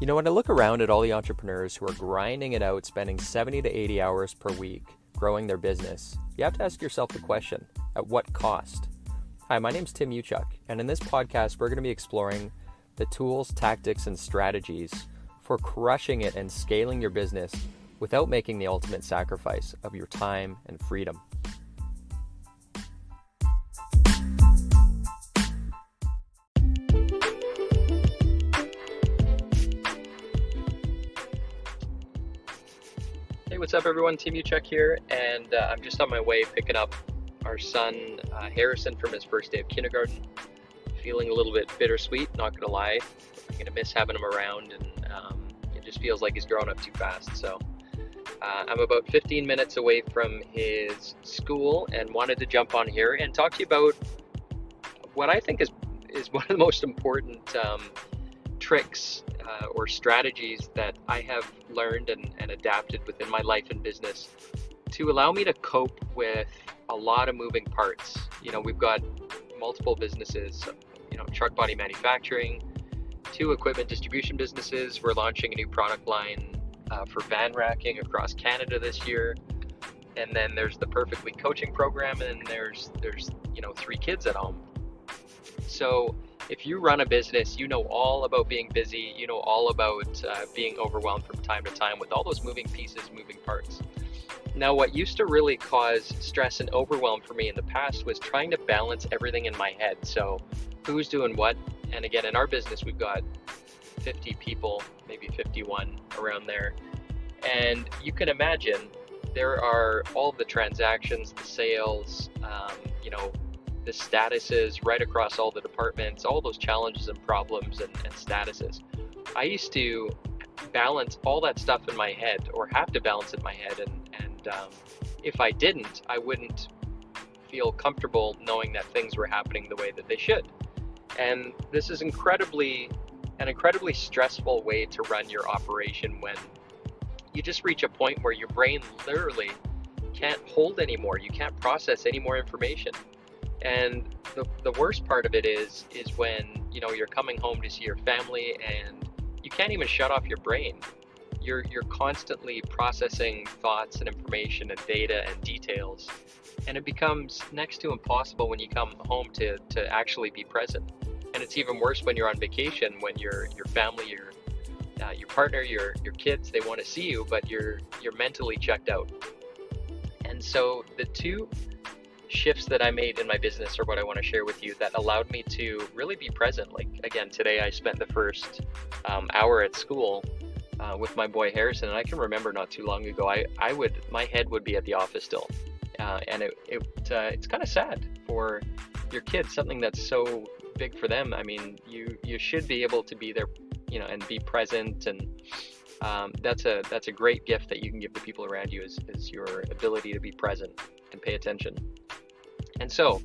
You know, when I look around at all the entrepreneurs who are grinding it out, spending 70 to 80 hours per week growing their business, you have to ask yourself the question, at what cost? Hi, my name's Tim Uchuk, and in this podcast, we're going to be exploring the tools, tactics, and strategies for crushing it and scaling your business without making the ultimate sacrifice of your time and freedom. Hey, what's up everyone? Tim Uchuk here, and I'm just on my way picking up our son Harrison from his first day of kindergarten. Feeling a little bit bittersweet, not gonna lie. I'm gonna miss having him around, and it just feels like he's growing up too fast. So I'm about 15 minutes away from his school and wanted to jump on here and talk to you about what I think is one of the most important tricks or strategies that I have learned and adapted within my life and business to allow me to cope with a lot of moving parts. You know, we've got multiple businesses, truck body manufacturing, 2 equipment distribution businesses. We're launching a new product line for van racking across Canada this year. And then there's the Perfectly coaching program, and there's 3 kids at home. So if you run a business, you know all about being busy, you know all about being overwhelmed from time to time with all those moving pieces, moving parts. Now, what used to really cause stress and overwhelm for me in the past was trying to balance everything in my head. So who's doing what? And again, in our business, we've got 50 people, maybe 51 around there. And you can imagine there are all the transactions, the sales, the statuses right across all the departments, all those challenges and problems and statuses. I used to balance all that stuff in my head, or have to balance it in my head, and if I didn't, I wouldn't feel comfortable knowing that things were happening the way that they should. And this is an incredibly stressful way to run your operation when you just reach a point where your brain literally can't hold anymore. You can't process any more information. And the worst part of it is when you're coming home to see your family and you can't even shut off your brain. You're constantly processing thoughts and information and data and details, and it becomes next to impossible when you come home to actually be present. And it's even worse when you're on vacation, when your family, your partner, your kids, they want to see you, but you're mentally checked out. And so the 2 shifts that I made in my business are what I want to share with you that allowed me to really be present. Like, again, today I spent the first hour at school with my boy Harrison, and I can remember not too long ago my head would be at the office still, and it's kind of sad for your kids, something that's so big for them. I mean, you should be able to be there, and be present, and that's a great gift that you can give the people around you is your ability to be present and pay attention. And so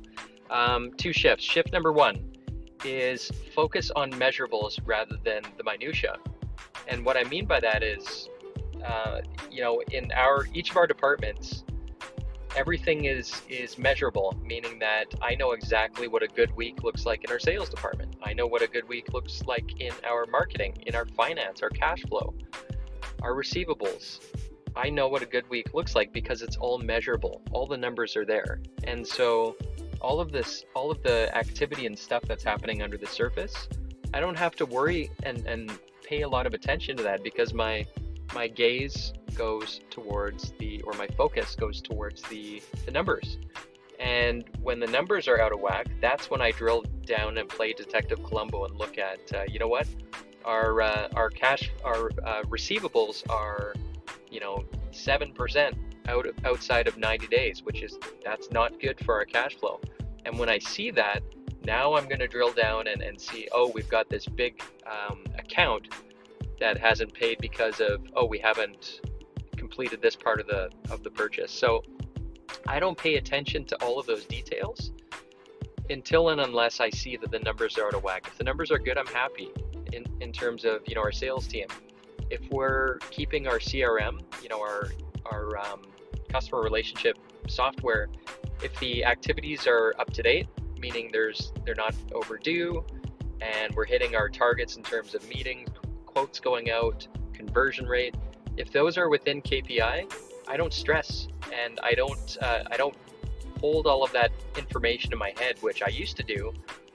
2 shifts. Shift number 1 is focus on measurables rather than the minutia. And what I mean by that is, in each of our departments, everything is measurable, meaning that I know exactly what a good week looks like in our sales department. I know what a good week looks like in our marketing, in our finance, our cash flow, our receivables. I know what a good week looks like because it's all measurable. All the numbers are there. And so all of the activity and stuff that's happening under the surface, I don't have to worry and pay a lot of attention to that, because my gaze goes towards my focus goes towards the numbers. And when the numbers are out of whack, that's when I drill down and play Detective Columbo and look at, our receivables are 7% outside of 90 days, that's not good for our cash flow. And when I see that, now I'm going to drill down and see, we've got this big account that hasn't paid because of, we haven't completed this part of the purchase. So I don't pay attention to all of those details until and unless I see that the numbers are out of whack. If the numbers are good, I'm happy in terms of, our sales team. If we're keeping our CRM, our customer relationship software, if the activities are up to date, meaning they're not overdue, and we're hitting our targets in terms of meetings, quotes going out, conversion rate. If those are within KPI, I don't stress, and I don't hold all of that information in my head, which I used to do.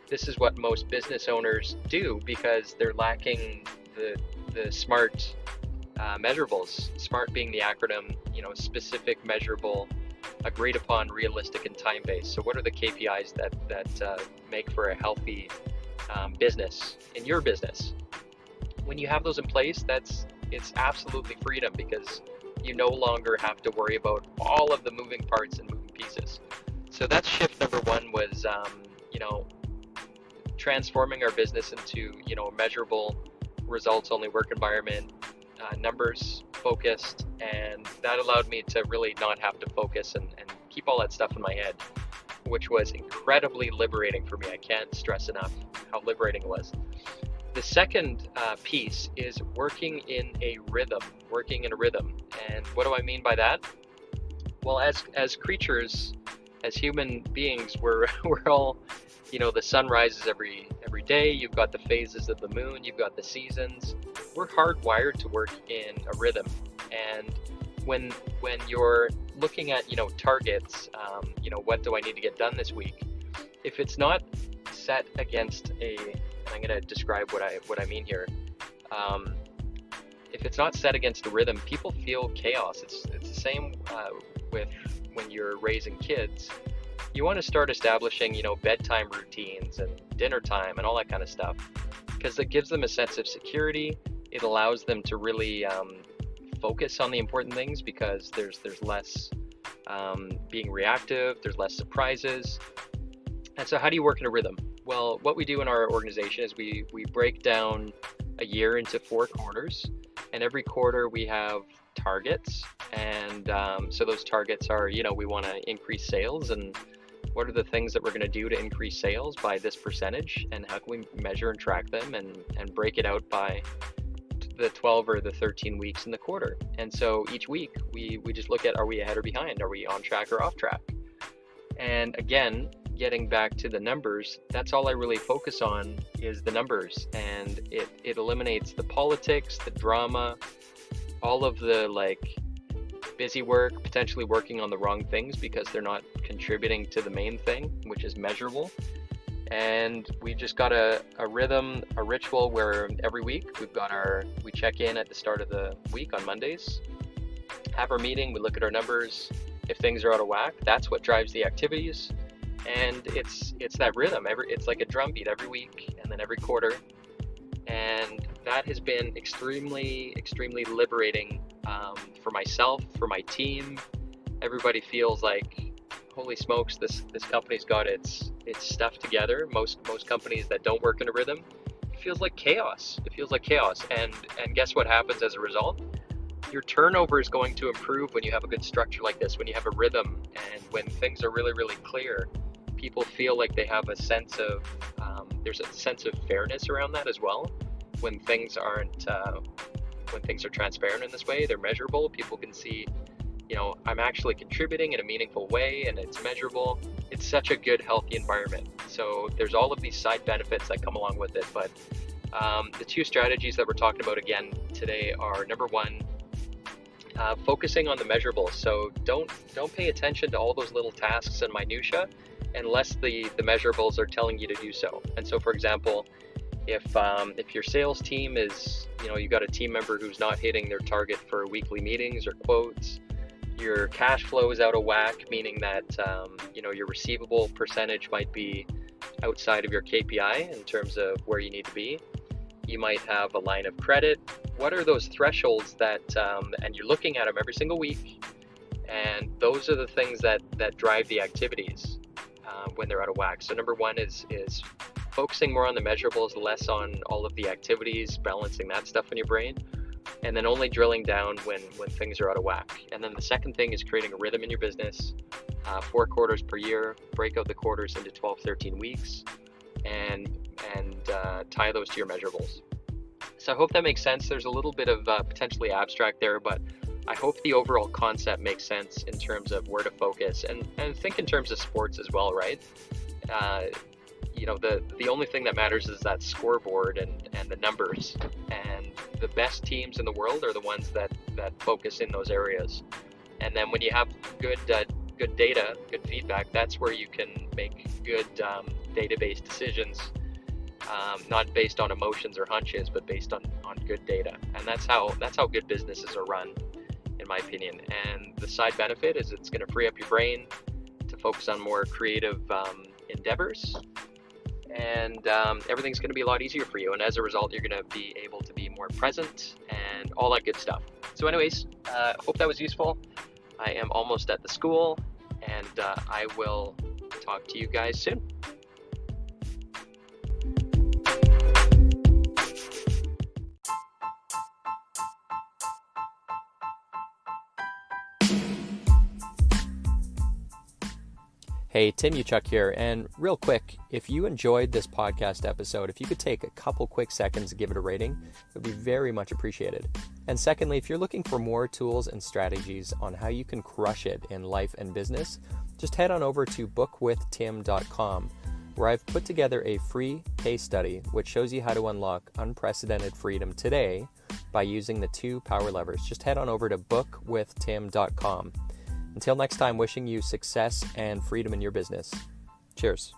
This is what most business owners do because they're lacking the SMART measurables. SMART being the acronym, specific, measurable, agreed upon, realistic, and time-based. So what are the KPIs that make for a healthy business in your business? When you have those in place, it's absolutely freedom, because you no longer have to worry about all of the moving parts and moving pieces. So that's shift number one, was transforming our business into a measurable, results only work environment, numbers focused, and that allowed me to really not have to focus and keep all that stuff in my head, which was incredibly liberating for me. I can't stress enough how liberating it was. The second piece is working in a rhythm. And what do I mean by that? Well, as creatures, as human beings, we're all, the sun rises every day. You've got the phases of the moon. You've got the seasons. We're hardwired to work in a rhythm. And when you're looking at targets, what do I need to get done this week? If it's not set against and I'm going to describe what I mean here. If it's not set against a rhythm, people feel chaos. It's the same with when you're raising kids. You want to start establishing, bedtime routines and dinner time and all that kind of stuff, because it gives them a sense of security. It allows them to really focus on the important things, because there's less being reactive, there's less surprises. And so how do you work in a rhythm? Well, what we do in our organization is we break down a year into 4 quarters, and every quarter we have targets. And so those targets are, we want to increase sales, and what are the things that we're going to do to increase sales by this percentage, and how can we measure and track them and break it out by the 12 or the 13 weeks in the quarter. And so each week we just look at, are we ahead or behind? Are we on track or off track? And again, getting back to the numbers, that's all I really focus on, is the numbers. And it eliminates the politics, the drama, all of the busy work, potentially working on the wrong things because they're not contributing to the main thing, which is measurable. And we just got a rhythm, a ritual where every week we check in at the start of the week on Mondays, have our meeting, we look at our numbers. If things are out of whack, that's what drives the activities. And it's that rhythm. It's like a drumbeat every week and then every quarter. And that has been extremely, extremely liberating for myself, for my team. Everybody feels like, holy smokes, this company's got its stuff together. Most companies that don't work in a rhythm, it feels like chaos. And guess what happens as a result? Your turnover is going to improve when you have a good structure like this, when you have a rhythm, and when things are really, really clear. People feel like they have a sense of, there's a sense of fairness around that as well. When things are transparent in this way, they're measurable. People can see, I'm actually contributing in a meaningful way, and it's measurable. It's such a good, healthy environment. So there's all of these side benefits that come along with it. But the 2 strategies that we're talking about again today are, number one, focusing on the measurables. So don't pay attention to all those little tasks and minutia unless the measurables are telling you to do so. And so, for example, if your sales team is, you got a team member who's not hitting their target for weekly meetings or quotes, your cash flow is out of whack, meaning that your receivable percentage might be outside of your KPI in terms of where you need to be. You might have a line of credit. What are those thresholds that, and you're looking at them every single week, and those are the things that drive the activities when they're out of whack. So number one is focusing more on the measurables, less on all of the activities, balancing that stuff in your brain, and then only drilling down when things are out of whack. And then the second thing is creating a rhythm in your business, 4 quarters per year, break out the quarters into 12, 13 weeks, and tie those to your measurables. So I hope that makes sense. There's a little bit of potentially abstract there, but I hope the overall concept makes sense in terms of where to focus, and think in terms of sports as well, right? The only thing that matters is that scoreboard and the numbers, and the best teams in the world are the ones that focus in those areas. And then when you have good data, good feedback, that's where you can make good data-based decisions, not based on emotions or hunches, but based on good data. And that's how good businesses are run, in my opinion. And the side benefit is it's going to free up your brain to focus on more creative endeavors, and everything's going to be a lot easier for you. And as a result, you're going to be able to be more present and all that good stuff. So anyways, hope that was useful. I am almost at the school, and I will talk to you guys soon. Hey, Tim Uchuk here, and real quick, if you enjoyed this podcast episode, if you could take a couple quick seconds to give it a rating, it would be very much appreciated. And secondly, if you're looking for more tools and strategies on how you can crush it in life and business, just head on over to bookwithtim.com, where I've put together a free case study which shows you how to unlock unprecedented freedom today by using the 2 power levers. Just head on over to bookwithtim.com. Until next time, wishing you success and freedom in your business. Cheers.